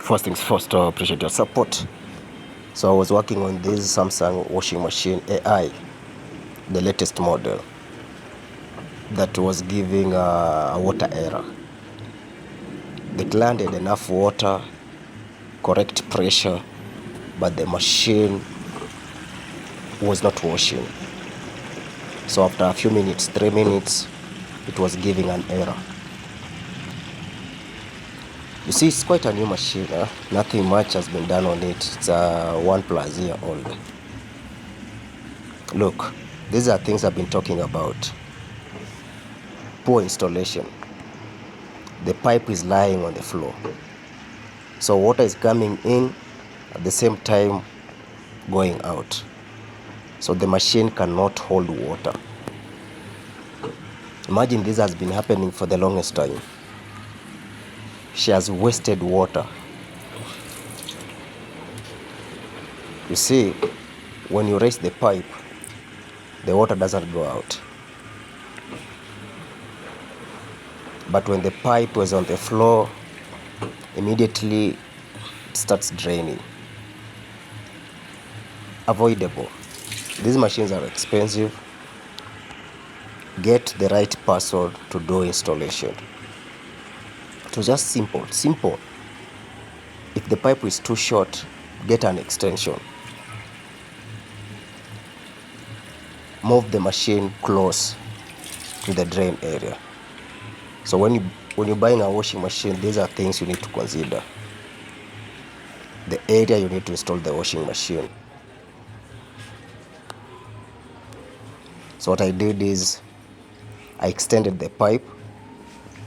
First things first, I appreciate your support. So I was working on this Samsung washing machine AI, the latest model, that was giving a water error. The client had enough water, correct pressure, but the machine was not washing. So after a few minutes, 3 minutes, it was giving an error. You see, it's quite a new machine. Nothing much has been done on it. It's a 1+ year old. Look, these are things I've been talking about. Poor installation. The pipe is lying on the floor. So water is coming in at the same time going out. So the machine cannot hold water. Imagine this has been happening for the longest time. She has wasted water. You see, when you raise the pipe, the water doesn't go out. But when the pipe was on the floor, immediately it starts draining. Avoidable. These machines are expensive. Get the right person to do installation. It was just simple. If the pipe is too short, get an extension. Move the machine close to the drain area. So when you're buying a washing machine, these are things you need to consider. The area you need to install the washing machine. So what I did is I extended the pipe,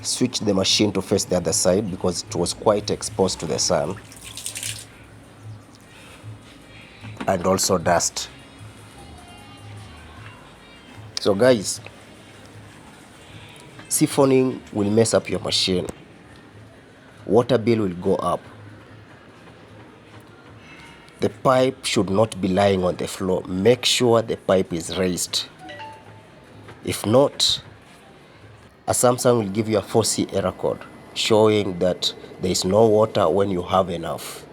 switched the machine to face the other side because it was quite exposed to the sun and also dust. So guys, siphoning will mess up your machine. Water bill will go up. The pipe should not be lying on the floor. Make sure the pipe is raised. If not, a Samsung will give you a 4C error code showing that there is no water when you have enough.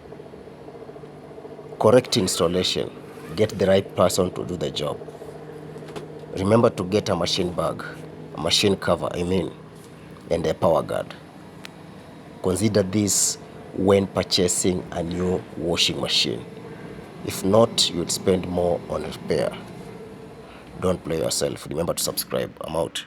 Correct installation. Get the right person to do the job. Remember to get a machine bag, a machine cover, and a power guard. Consider this when purchasing a new washing machine. If not, you'd spend more on repair. Don't play yourself. Remember to subscribe. I'm out.